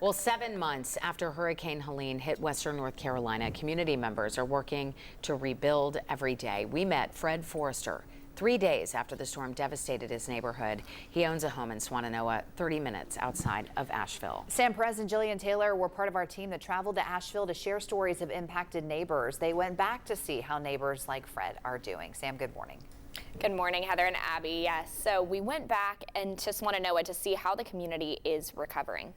Well, 7 months after Hurricane Helene hit Western North Carolina, community members are working to rebuild every day. We met Fred Forrester 3 days after the storm devastated his neighborhood. He owns a home in Swannanoa, 30 minutes outside of Asheville. Sam Perez and Jillian Taylor were part of our team that traveled to Asheville to share stories of impacted neighbors. They went back to see how neighbors like Fred are doing. Sam, good morning. Good morning, Heather and Abby. Yes, so we went back and just want to know to see how the community is recovering.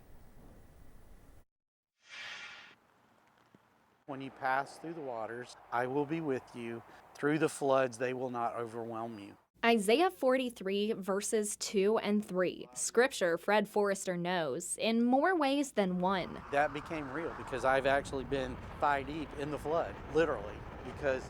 When you pass through the waters, I will be with you. Through the floods, they will not overwhelm you. Isaiah 43 verses 2 and 3. Scripture Fred Forrester knows in more ways than one. That became real because I've actually been thigh deep in the flood, literally, because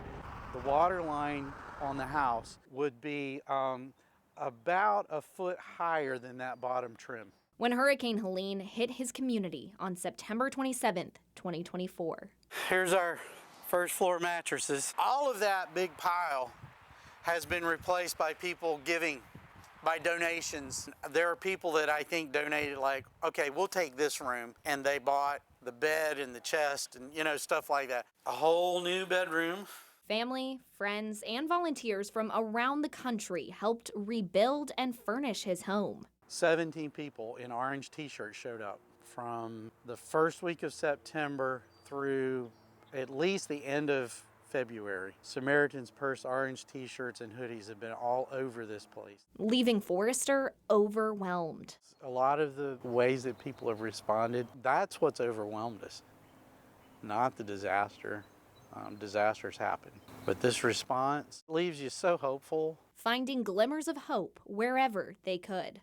the water line on the house would be about a foot higher than that bottom trim. When Hurricane Helene hit his community on September 27th, 2024. Here's our first floor mattresses. All of that big pile has been replaced by people giving, by donations. There are people that I think donated like, okay, we'll take this room, and they bought the bed and the chest and stuff like that. A whole new bedroom. Family, friends, and volunteers from around the country helped rebuild and furnish his home. 17 people in orange t-shirts showed up from the first week of September through at least the end of February. Samaritan's Purse orange t-shirts and hoodies have been all over this place. Leaving Forrester overwhelmed. A lot of the ways that people have responded, that's what's overwhelmed us, not the disaster. Disasters happen, but this response leaves you so hopeful. Finding glimmers of hope wherever they could.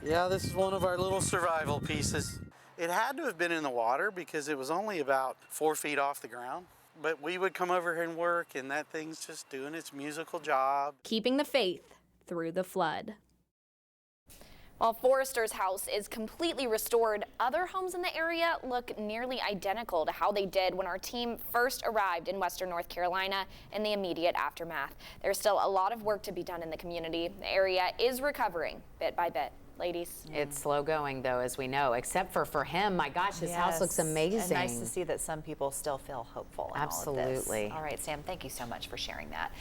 Yeah, this is one of our little survival pieces. It had to have been in the water because it was only about 4 feet off the ground. But we would come over here and work, and that thing's just doing its musical job. Keeping the faith through the flood. While Forrester's house is completely restored, other homes in the area look nearly identical to how they did when our team first arrived in Western North Carolina in the immediate aftermath. There's still a lot of work to be done in the community. The area is recovering bit by bit. Ladies. It's slow going, though, as we know, except for him. My gosh, his house looks amazing. And nice to see that some people still feel hopeful in all of this. Absolutely. All right, Sam, thank you so much for sharing that.